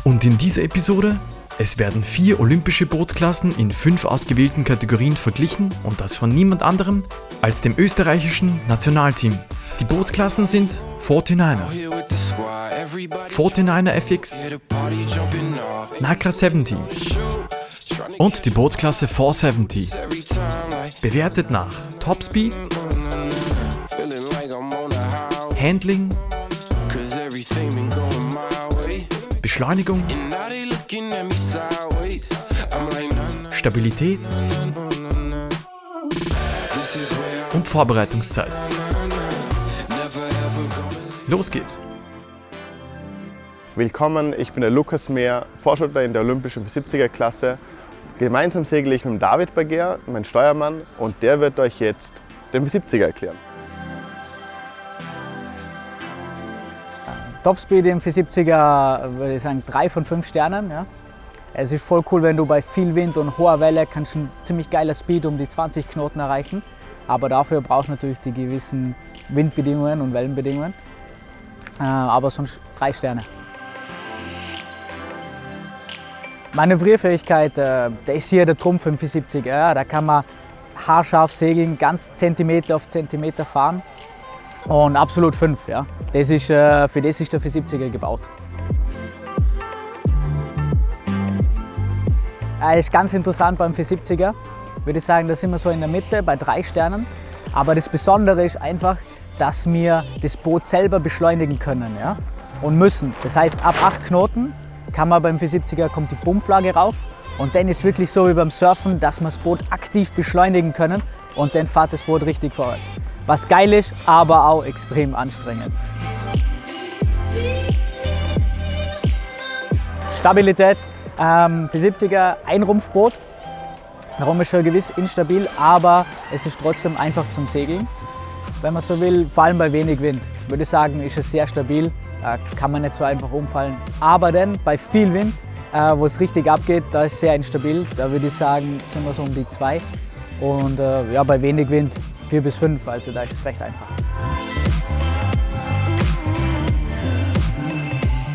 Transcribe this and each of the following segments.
Und in dieser Episode, es werden 4 olympische Bootsklassen in 5 ausgewählten Kategorien verglichen und das von niemand anderem als dem österreichischen Nationalteam. Die Bootsklassen sind 49er, 49er FX, Nacra 70 und die Bootsklasse 470. Bewertet nach Topspeed, Handling, Beschleunigung, Stabilität und Vorbereitungszeit. Los geht's! Willkommen, ich bin der Lukas Mehr, Vorschüttler in der olympischen 470er Klasse. Gemeinsam segle ich mit dem David Berger, mein Steuermann, und der wird euch jetzt den 470er erklären. Topspeed im 470er würde ich sagen 3 von 5 Sternen. Ja. Es ist voll cool, wenn du bei viel Wind und hoher Welle kannst du einen ziemlich geiler Speed um die 20 Knoten erreichen. Aber dafür brauchst du natürlich die gewissen Windbedingungen und Wellenbedingungen. Aber sonst 3 Sterne. Manövrierfähigkeit, der ist hier der Trumpf im 470er. Ja. Da kann man haarscharf segeln, ganz Zentimeter auf Zentimeter fahren. Und absolut 5, ja. Für das ist der 470er gebaut. Ist ganz interessant beim 470er, würde ich sagen, da sind wir so in der Mitte bei 3 Sternen. Aber das Besondere ist einfach, dass wir das Boot selber beschleunigen können, ja? Und müssen. Das heißt, ab 8 Knoten kann man beim 470er kommt die Pumpflagge rauf. Und dann ist wirklich so wie beim Surfen, dass wir das Boot aktiv beschleunigen können und dann fährt das Boot richtig vorwärts. Was geil ist, aber auch extrem anstrengend. Stabilität, 470er Einrumpfboot. Darum ist schon gewiss instabil, aber es ist trotzdem einfach zum Segeln. Wenn man so will, vor allem bei wenig Wind, würde ich sagen, ist es sehr stabil. Da kann man nicht so einfach umfallen. Aber dann bei viel Wind, wo es richtig abgeht, da ist es sehr instabil. Da würde ich sagen, sind wir so um die 2. Und ja, bei wenig Wind 4 bis 5, also da ist es recht einfach.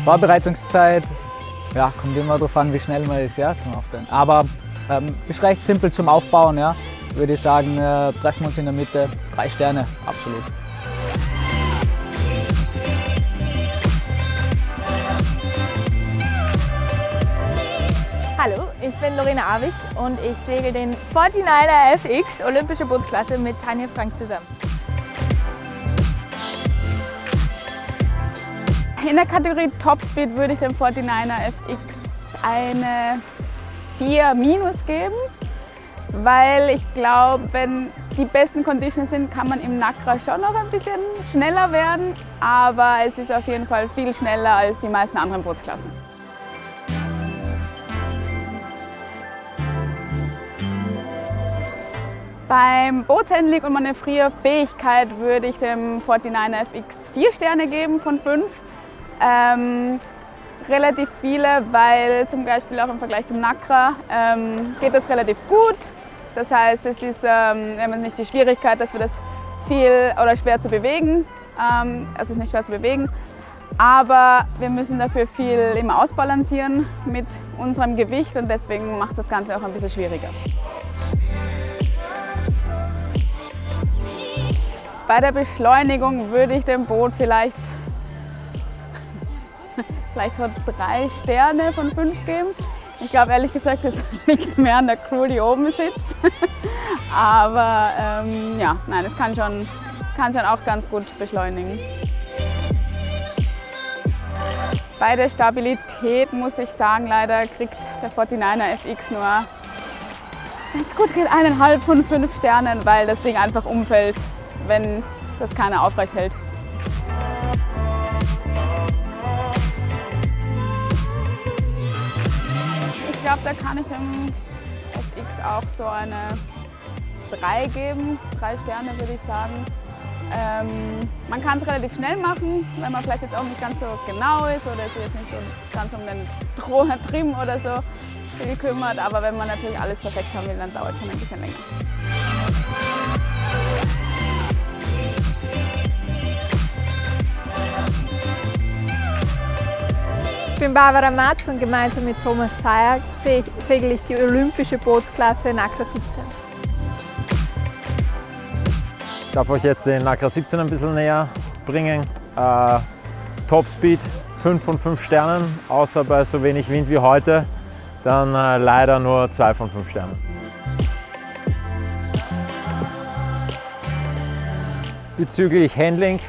Vorbereitungszeit, ja, kommt immer darauf an, wie schnell man ist, ja, zum Aufstellen. Aber ist recht simpel zum Aufbauen, ja, würde ich sagen, treffen wir uns in der Mitte, 3 Sterne, absolut. Hallo, ich bin Lorena Awig und ich segel den 49er FX Olympische Bootsklasse mit Tanja Frank zusammen. In der Kategorie Topspeed würde ich dem 49er FX eine 4- geben, weil ich glaube, wenn die besten Conditions sind, kann man im Nacra schon noch ein bisschen schneller werden, aber es ist auf jeden Fall viel schneller als die meisten anderen Bootsklassen. Beim Bootshandling und Manövrierfähigkeit würde ich dem 49er FX 4 Sterne geben von 5. Relativ viele, weil zum Beispiel auch im Vergleich zum Nacra geht das relativ gut. Das heißt, es ist nicht die Schwierigkeit, dass wir das viel oder schwer zu bewegen. Also es ist nicht schwer zu bewegen, aber wir müssen dafür viel immer ausbalancieren mit unserem Gewicht und deswegen macht das Ganze auch ein bisschen schwieriger. Bei der Beschleunigung würde ich dem Boot vielleicht so 3 Sterne von 5 geben. Ich glaube ehrlich gesagt, es liegt mehr an der Crew, die oben sitzt. Aber ja, nein, es kann schon auch ganz gut beschleunigen. Bei der Stabilität muss ich sagen, leider kriegt der 49er FX nur, wenn es gut geht, 1,5 von 5 Sternen, weil das Ding einfach umfällt, wenn das keiner aufrecht hält. Ich glaube, da kann ich dem FX auch so eine 3 geben, 3 Sterne würde ich sagen. Man kann es relativ schnell machen, wenn man vielleicht jetzt auch nicht ganz so genau ist oder sich jetzt nicht so ganz um den Trim oder so viel kümmert. Aber wenn man natürlich alles perfekt haben will, dann dauert es schon ein bisschen länger. Ich bin Barbara Matz und gemeinsam mit Thomas Zeyer segel ich die olympische Bootsklasse NACRA 17. Ich darf euch jetzt den NACRA 17 ein bisschen näher bringen. Topspeed 5 von 5 Sternen, außer bei so wenig Wind wie heute, dann leider nur 2 von 5 Sternen. Bezüglich Handling,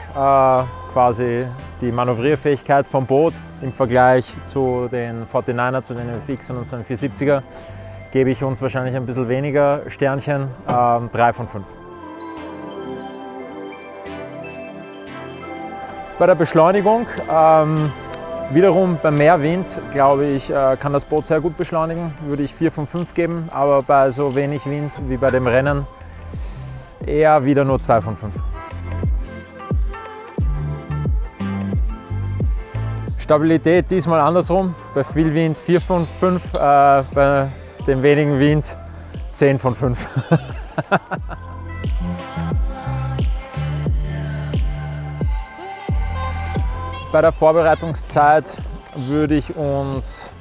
quasi die Manövrierfähigkeit vom Boot im Vergleich zu den 49er, zu den FXern und zu den 470er, gebe ich uns wahrscheinlich ein bisschen weniger Sternchen, 3 von 5. Bei der Beschleunigung, wiederum bei mehr Wind, glaube ich, kann das Boot sehr gut beschleunigen, würde ich 4 von 5 geben, aber bei so wenig Wind wie bei dem Rennen eher wieder nur 2 von 5. Stabilität diesmal andersrum, bei viel Wind 4 von 5, bei dem wenigen Wind 10 von 5. Bei der Vorbereitungszeit würde ich uns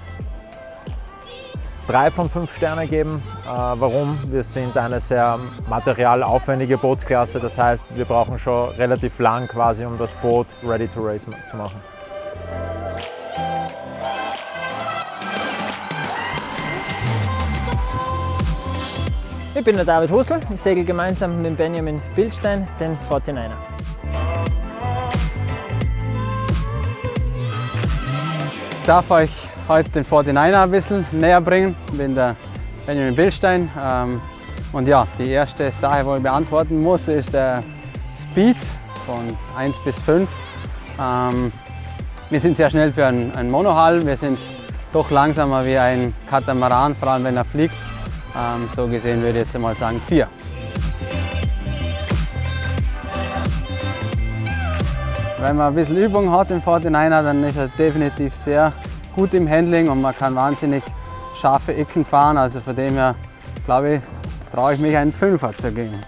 3 von 5 Sterne geben. Warum? Wir sind eine sehr materialaufwendige Bootsklasse, das heißt, wir brauchen schon relativ lang quasi, um das Boot ready to race zu machen. Ich bin der David Husl, ich segel gemeinsam mit Benjamin Bildstein den 49er. Ich darf euch heute den 49er ein bisschen näher bringen. Ich bin der Benjamin Bildstein. Und ja, die erste Sache, die ich beantworten muss, ist der Speed von 1 bis 5. Wir sind sehr schnell für einen Monohull. Wir sind doch langsamer wie ein Katamaran, vor allem wenn er fliegt. So gesehen würde ich jetzt mal sagen 4. Wenn man ein bisschen Übung hat im 49er, dann ist er definitiv sehr gut im Handling und man kann wahnsinnig scharfe Ecken fahren. Also von dem her, glaube ich, traue ich mich einen 5er zu geben.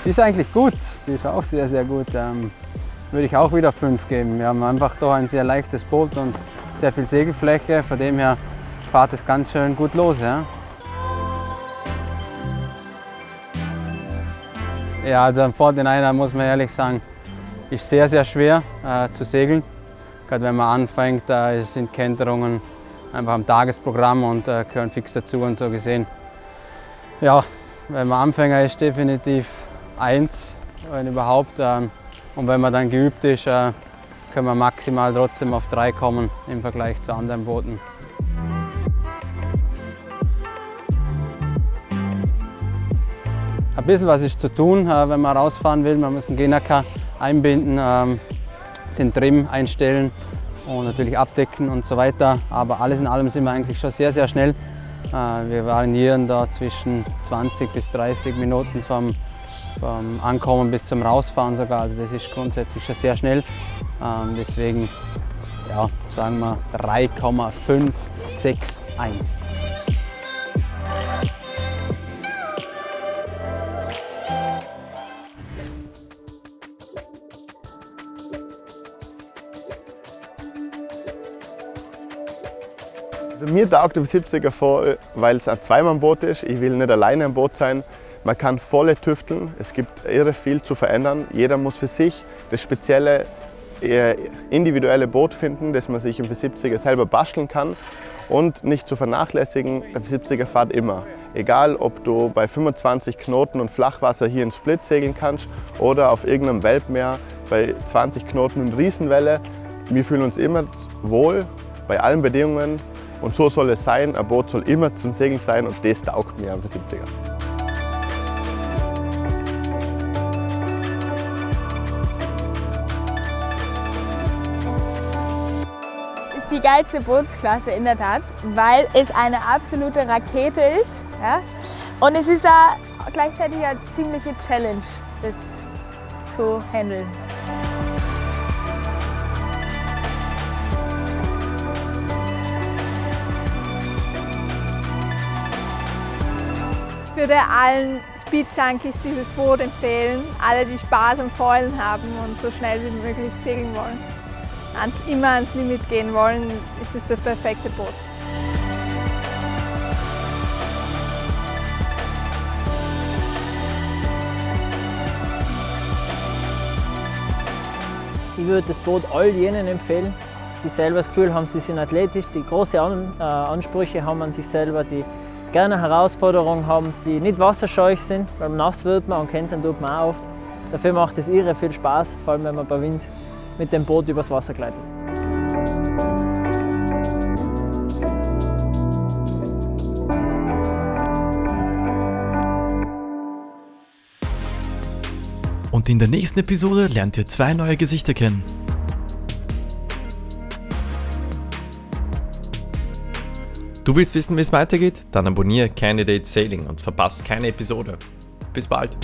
Die ist eigentlich gut, die ist auch sehr, sehr gut. Würde ich auch wieder 5 geben. Wir haben einfach doch ein sehr leichtes Boot und sehr viel Segelfläche, von dem her fährt es ganz schön gut los. Ja, ja, also am 49er muss man ehrlich sagen, ist sehr, sehr schwer zu segeln. Gerade wenn man anfängt, sind Kenterungen einfach am Tagesprogramm und gehören fix dazu und so gesehen. Ja, wenn man Anfänger ist, definitiv 1, wenn überhaupt. Und wenn man dann geübt ist, können wir maximal trotzdem auf 3 kommen im Vergleich zu anderen Booten. Ein bisschen was ist zu tun, wenn man rausfahren will. Man muss den Genaka einbinden, den Trim einstellen und natürlich abdecken und so weiter. Aber alles in allem sind wir eigentlich schon sehr, sehr schnell. Wir variieren da zwischen 20 bis 30 Minuten vom Ankommen bis zum Rausfahren sogar. Also das ist grundsätzlich schon sehr schnell. Deswegen ja, sagen wir 3,561. Also mir taugt der 70er voll, weil es ein Zweimann-Boot ist. Ich will nicht alleine im Boot sein. Man kann voll tüfteln. Es gibt irre viel zu verändern. Jeder muss für sich das spezielle, individuelle Boot finden, das man sich im 70er selber basteln kann. Und nicht zu vernachlässigen, der 70er fährt immer. Egal, ob du bei 25 Knoten und Flachwasser hier in Split segeln kannst oder auf irgendeinem Weltmeer bei 20 Knoten und Riesenwelle. Wir fühlen uns immer wohl bei allen Bedingungen. Und so soll es sein. Ein Boot soll immer zum Segeln sein und das taugt mir am 70er. Es die geilste Bootsklasse in der Tat, weil es eine absolute Rakete ist. Ja? Und es ist auch gleichzeitig eine ziemliche Challenge, das zu handeln. Ich würde allen Speed Junkies dieses Boot empfehlen, alle, die Spaß am Foilen haben und so schnell wie möglich segeln wollen. Immer ans Limit gehen wollen, ist es das perfekte Boot. Ich würde das Boot all jenen empfehlen, die selber das Gefühl haben, sie sind athletisch, die große Ansprüche haben an sich selber, die gerne Herausforderungen haben, die nicht wasserscheu sind, weil nass wird man und kentern tut man auch oft. Dafür macht es irre viel Spaß, vor allem wenn man bei Wind mit dem Boot übers Wasser gleitet. Und in der nächsten Episode lernt ihr 2 neue Gesichter kennen. Du willst wissen, wie es weitergeht? Dann abonniere Candidate Sailing und verpasst keine Episode. Bis bald!